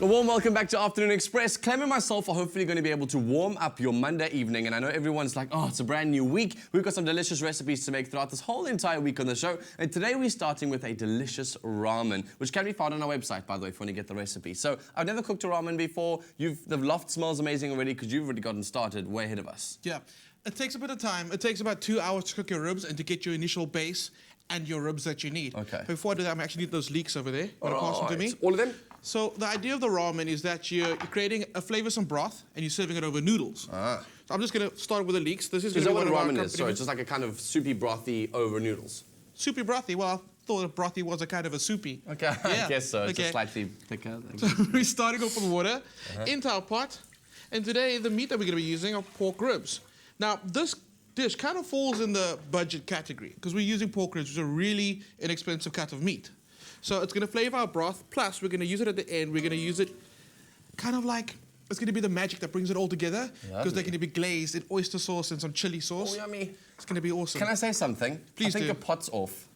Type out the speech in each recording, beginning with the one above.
A warm welcome back to Afternoon Express. Clem and myself are hopefully going to be able to warm up your Monday evening. And I know everyone's like, oh, it's a brand new week. We've got some delicious recipes to make throughout this whole entire week on the show. And today we're starting with a delicious ramen, which can be found on our website, by the way, if you want to get the recipe. So I've never cooked a ramen before. The loft smells amazing already because you've already gotten started way ahead of us. Yeah, it takes a bit of time. It takes about 2 hours to cook your ribs and to get your initial base and your ribs that you need. Okay. Before I do that, I'm actually need those leeks over there. Want to pass them to me? All of them? So the idea of the ramen is that you're creating a flavoursome broth and you're serving it over noodles. Ah. So I'm just going to start with the leeks. This is Is that going to what be ramen is? So it's just like a kind of soupy, brothy over noodles. soupy brothy. Well, I thought a brothy was a kind of a soupy. Okay, Yeah. I guess so. It's Okay. just slightly thicker. So we're starting off with water into our pot. And today, the meat that we're going to be using are pork ribs. Now, this dish kind of falls in the budget category because we're using pork ribs, which is a really inexpensive cut of meat. So it's going to flavour our broth, plus we're going to use it at the end. We're going to use it kind of like, it's going to be the magic that brings it all together because they're going to be glazed in oyster sauce and some chili sauce. Oh, yummy. It's going to be awesome. Can I say something? Please I think do. your pot's off.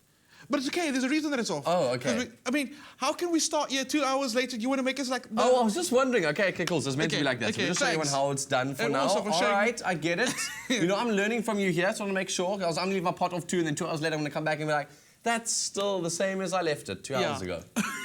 But it's okay, there's a reason that it's off. Oh, okay. 'Cause I mean, how can we start here 2 hours later? You want to make us like... Oh, I was just wondering. Okay, cool. So it's meant to be Okay, like that. So okay, we're just showing everyone thanks. how it's done for And now. also for All showing- right, I get it. You know, I'm learning from you here, so I want to make sure. Because I'm going to leave my pot off too, and then 2 hours later I'm going to come back and be like, that's still the same as I left it 2 hours ago.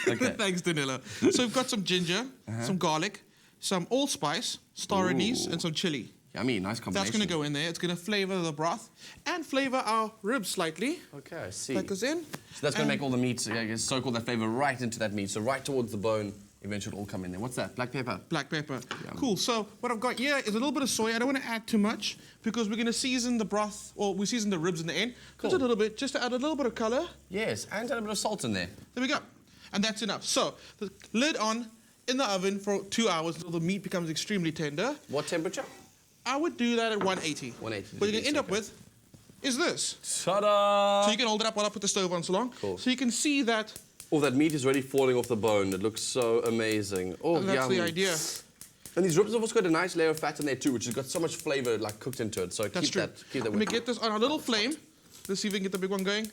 Okay. Thanks, Danilo. So we've got some ginger, some garlic, some allspice, star anise, and some chili. Yummy, nice combination. That's going to go in there. It's going to flavour the broth and flavour our ribs slightly. Okay, I see. That goes in. So that's going to make all the meat, I guess, soak all that flavour right into that meat. So right towards the bone, eventually it'll all come in there. What's that? Black pepper? Black pepper. Yum. Cool. So what I've got here is a little bit of soy. I don't want to add too much because we're going to season the broth, or we season the ribs in the end. Cool. Just a little bit, just to add a little bit of colour. Yes, and a little bit of salt in there. There we go. And that's enough. So the lid on in the oven for 2 hours until the meat becomes extremely tender. What temperature? I would do that at 180. 180 What you're going to end up degrees, with is this. Ta-da! So you can hold it up while I put the stove on so long. Cool. So you can see that. Oh, that meat is already falling off the bone. It looks so amazing. Oh, And that's yummy. the idea. And these ribs have also got a nice layer of fat in there too, which has got so much flavour like cooked into it. So That's keep true. that Let me with get this on a little flame. Let's see if we can get the big one going.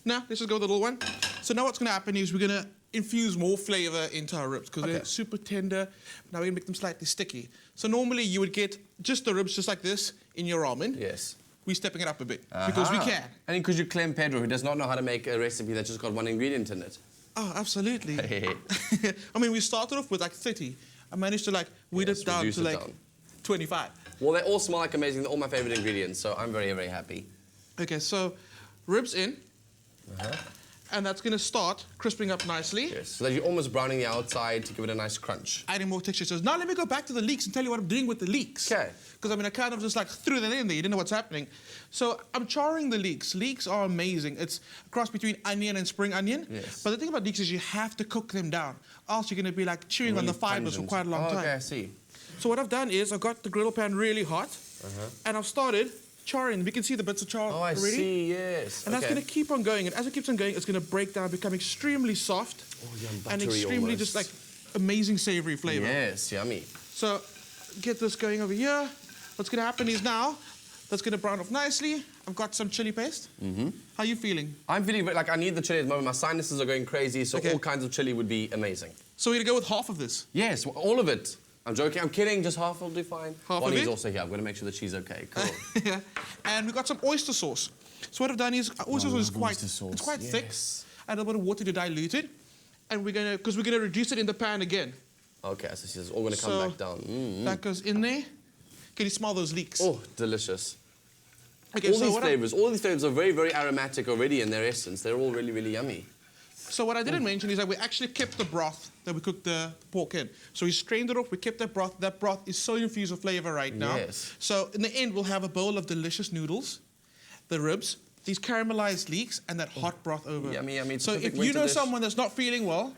Now, let's just go with the little one. So now what's going to happen is we're going to infuse more flavour into our ribs because they're super tender. Now we're going to make them slightly sticky. So normally you would get just the ribs just like this in your ramen. Yes. We're stepping it up a bit because we can. And because you're Clement Pedro, who does not know how to make a recipe that's just got one ingredient in it. Oh, absolutely. I mean, we started off with like 30. I managed to like weed it down reduce to it like down. 25. Well, they all smell like amazing. They're all my favourite ingredients, so I'm very, very happy. Okay, so ribs in. And that's going to start crisping up nicely. Yes, so that you're almost browning the outside to give it a nice crunch. Adding more texture. So now let me go back to the leeks and tell you what I'm doing with the leeks. Okay. Because I mean, I kind of just like threw that in there. You didn't know what's happening. So I'm charring the leeks. Leeks are amazing. It's a cross between onion and spring onion. Yes. But the thing about leeks is you have to cook them down. Else you're going to be like chewing on the fibers for quite a long time. Okay, I see. So what I've done is I've got the griddle pan really hot. And I've started charring. We can see the bits of char Oh, I already. see, yes. And that's going to keep on going. And as it keeps on going, it's going to break down, become extremely soft. Oh, yum, and buttery extremely almost. just like amazing savory flavor. Yes, yummy. So get this going over here. What's going to happen is now that's going to brown off nicely. I've got some chili paste. How are you feeling? I'm feeling like I need the chili at the moment. My sinuses are going crazy, so Okay. all kinds of chili would be amazing. So we're going to go with half of this. Yes, all of it. I'm joking, I'm kidding, just half will do fine. Half of Bonnie's it? also here. I'm going to make sure that she's okay. Cool. Yeah. And we've got some oyster sauce. So what I've done is oyster sauce is quite oyster sauce, it's quite thick. yes. Add a little bit of water to dilute it. And we're going to, because we're going to reduce it in the pan again. Okay, so she's all going to come So back down. that goes in there. Can you smell those leeks? Oh, delicious. Okay, all so these flavors are very, very aromatic already in their essence. They're all really, really yummy. So what I didn't mention is that we actually kept the broth that we cooked the pork in. So we strained it off, we kept that broth. That broth is so infused with flavor right now. Yes. So in the end, we'll have a bowl of delicious noodles, the ribs, these caramelized leeks, and that hot broth over. Yummy, yummy. It's So a if perfect you winter know dish. someone that's not feeling well,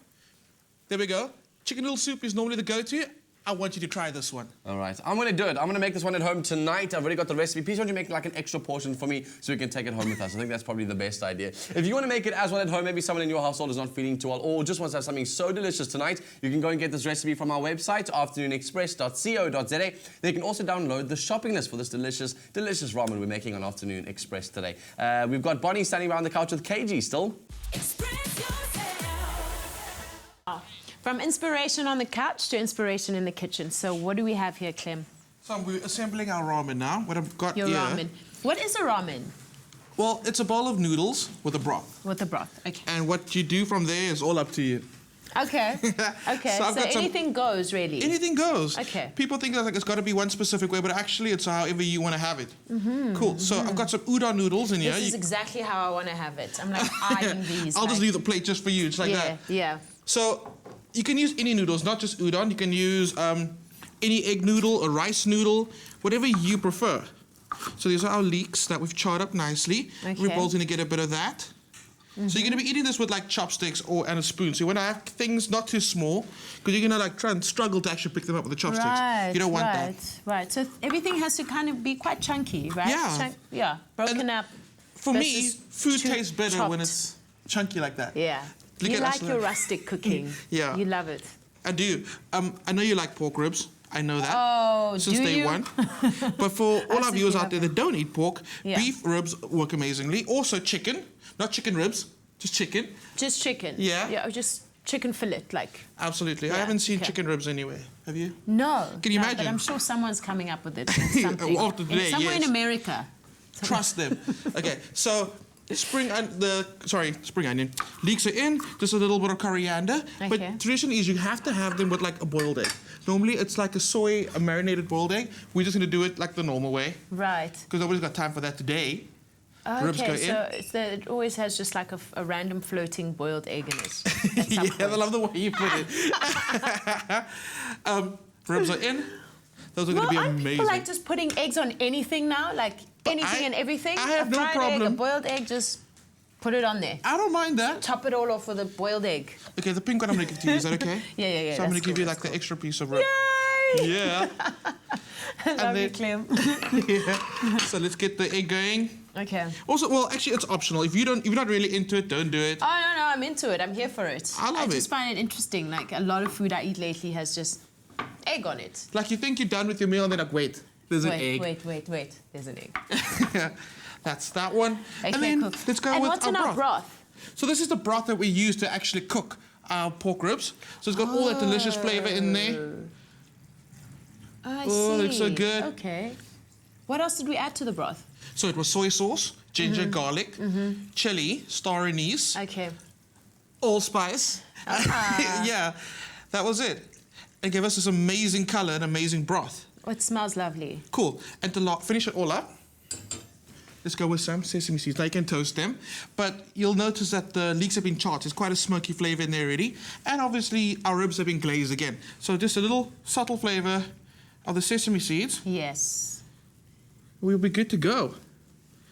there we go. Chicken noodle soup is normally the go-to. I want you to try this one. All right, I'm going to do it. I'm going to make this one at home tonight. I've already got the recipe. Please, why don't you make like an extra portion for me so we can take it home with us? I think that's probably the best idea. If you want to make it as well at home, maybe someone in your household is not feeling too well or just wants to have something so delicious tonight, you can go and get this recipe from our website, afternoonexpress.co.za. They can also download the shopping list for this delicious, delicious ramen we're making on Afternoon Express today. We've got Bonnie standing around the couch with KG still. Express yourself. From inspiration on the couch to inspiration in the kitchen. So what do we have here, Clem? So we're assembling our ramen now. What I've got Your here. ramen. What is a ramen? Well, it's a bowl of noodles with a broth. With the broth, okay. And what you do from there is all up to you. Okay, okay. So I've So got some- anything goes, really? Anything goes. Okay. People think that like it's got to be one specific way, but actually it's however you want to have it. Cool. So I've got some udon noodles in here. This is exactly how I want to have it. I'm like eyeing these. I'll just like- leave the plate just for you. It's like that. Yeah. So you can use any noodles, not just udon. You can use any egg noodle, a rice noodle, whatever you prefer. So these are our leeks that we've charred up nicely. Every Okay. bowl's going to get a bit of that. So you're going to be eating this with like chopsticks and a spoon. So you want to have things not too small because you're going to like try and struggle to actually pick them up with the chopsticks. Right, You don't want that. Right. So everything has to kind of be quite chunky, right? Yeah. Broken And up. For me, versus food choo- tastes better when chopped. it's chunky like that. Yeah. Look You at us like your now. rustic cooking. Yeah. You love it. I do. I know you like pork ribs. I know that. Oh, Since do day you? one. But for all our Absolutely viewers love out there that don't eat pork, Yeah. beef ribs work amazingly. Also chicken. Not chicken ribs, just chicken. Just chicken. Yeah. Yeah, just chicken fillet, like. Absolutely. I Yeah, haven't seen okay. chicken ribs anywhere. Have you? No. Can you no, imagine? But I'm sure someone's coming up with it. Something. After today, Somewhere in yes. America. Trust them. Okay, so spring onion. Leeks are in, just a little bit of coriander. Okay. But tradition is you have to have them with like a boiled egg. Normally it's like a marinated boiled egg. We're just gonna do it like the normal way. Right. Because nobody's got time for that today. Ribs go Okay, in. so it always has just like a random floating boiled egg in it. at some Yeah, I point. love the way you put it. Ribs are in. Those are Well, gonna be aren't amazing. people like just putting eggs on anything now? Like anything and everything? I have a no fried problem. egg, a boiled egg, just put it on there. I don't mind that. Top it all off with a boiled egg. Okay, the pink one I'm gonna give to you. Is that okay? Yeah. So I'm gonna that's give cool, you like that's the extra piece of rib. cool. Yay! Yeah. Love you, then- Clem. Yeah. So let's get the egg going. Okay. Also, well, actually, it's optional. If you're not really into it, don't do it. Oh, no, I'm into it. I'm here for it. I love I just it. find it interesting. Like, a lot of food I eat lately has just egg on it. Like you think you're done with your meal, and then like, wait, there's an egg. Wait. There's an egg. That's that one. Okay, and then cool. let's go and with what's our in our broth? So this is the broth that we use to actually cook our pork ribs. So it's got all that delicious flavor in there. I Oh, see. looks so good. Okay. What else did we add to the broth? So it was soy sauce, ginger, garlic, chili, star anise, Okay. allspice. Yeah, that was it. It gave us this amazing color and amazing broth. Oh, it smells lovely. Cool. And to finish it all up, let's go with some sesame seeds. Now you can toast them, but you'll notice that the leeks have been charred. There's quite a smoky flavor in there already. And obviously our ribs have been glazed again. So just a little subtle flavor of the sesame seeds. Yes. We'll be good to go.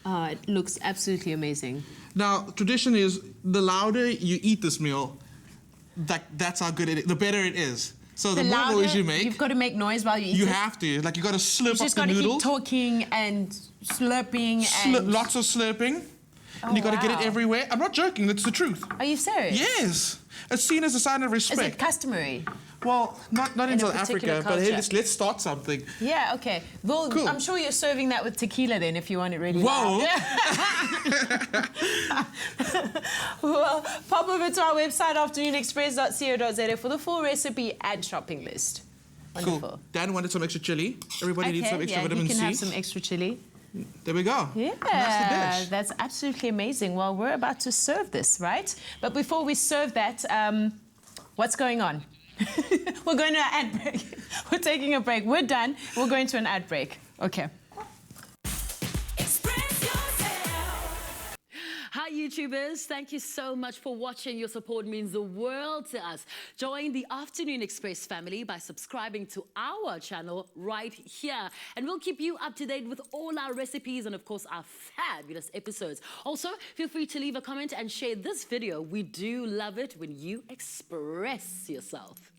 It looks absolutely amazing. Now, tradition is the louder you eat this meal, that's how good it is, the better it is. So the more noise you make, you've got to make noise while you eat you it. have to. Like you got to slurp You up just the got to keep noodles. talking and slurping and... Lots of slurping. Oh, And you got to get it wow. everywhere. I'm not joking, that's the truth. Are you serious? Yes. It's seen as a sign of Is respect. it customary? Well, not in a South particular Africa, but hey, culture? let's start something. Yeah, okay. Well, Cool. I'm sure you're serving that with tequila then if you want it really Whoa. loud. Well, pop over to our website, afternoonexpress.co.za for the full recipe and shopping list. Wonderful. Cool. Dan wanted some extra chili. Everybody needs some extra yeah, vitamin you can C. have some extra chili. There we go. Yeah, And that's the dish. that's absolutely amazing. Well, we're about to serve this, right? But before we serve that, what's going on? We're going to an ad break. We're taking a break. We're done. We're going to an ad break. Okay. Hi YouTubers, thank you so much for watching. Your support means the world to us. Join the Afternoon Express family by subscribing to our channel right here. And we'll keep you up to date with all our recipes and of course our fabulous episodes. Also, feel free to leave a comment and share this video. We do love it when you express yourself.